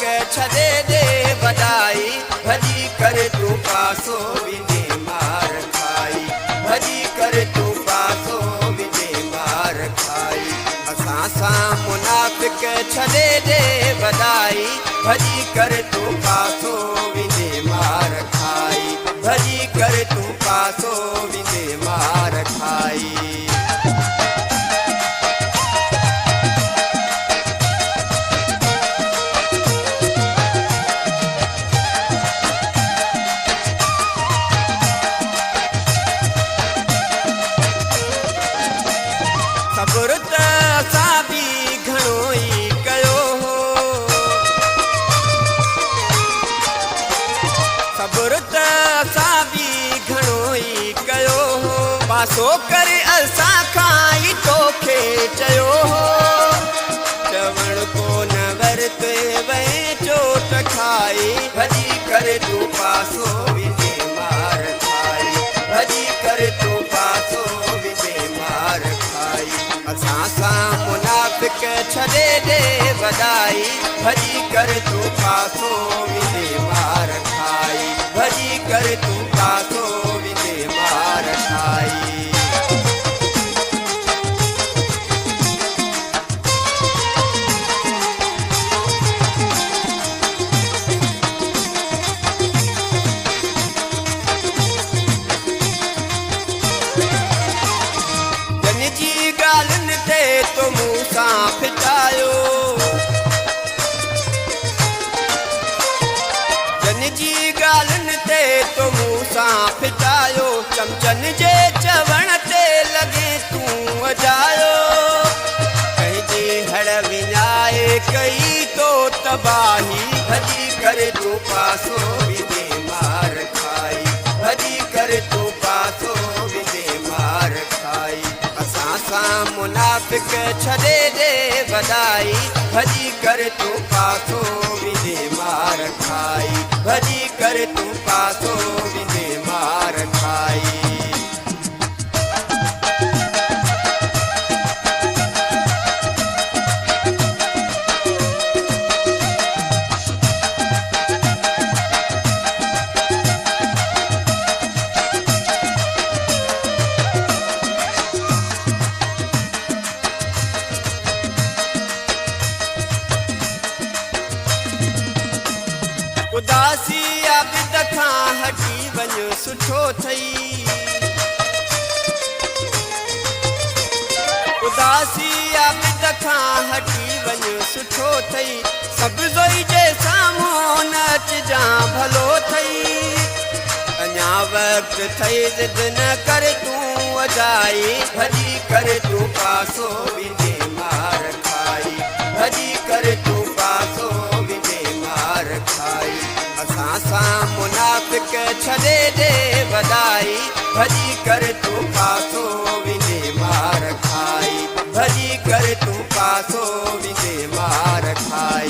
के छदे दे बधाई भजी कर तू पासो विने मार खाई भजी कर तू पासो विने मार खाई असां सां मुनाफिक छदे दे बधाई भजी कर तू पासो विने मार खाई भजी कर तू पासो विने मार खाई सबुर त असां बि घणो ई कयो हो सबुर त असां बि घणो ई कयो हो पासो करे असां खां ई तोखे चयो हो चवण कोन वरते वे चोट खाई भजी करे तू पासो विने मार खाई भजी करे तू पासो विने मार खाई असां सां मुनाफिक छॾे दे बधाई भजी कर तू पासो विने मार खाई भजी कर तू पासो विने मार खाई ॻाल्हियुनि ते तो मूं सां फिटायो जन जी ॻाल्हियुनि ते तो मूं सां फिटायो चमचनि जे चवण ते लॻे तूं अजायो कंहिंजी हड़ विञाए कई तो तबाही भजी करे तू पासो विने मार खाई भजी करे तू पासो विने मार खाई असां सां मुनाफिक छॾे दे बधाई भजी कर तू पासो विने मार खाई भजी कर तू पासो विने मार खाई उदासी आबिद खां हटी वञ सुठो थई उदासी आबिद खां हटी वञ सुठो थई सभु ज़ोई जे साम्हूं न अचिजां भलो थई अञा वक़्तु थई ज़िद न कर तूं अजाई भजी कर तू पासो विने मार खाई भजी कर तू पासो विने मार खाई असां सां मुनाफिक छॾे दे बधाई भजी कर तू पासो विने मार खाई भजी कर तू पासो विने मार खाई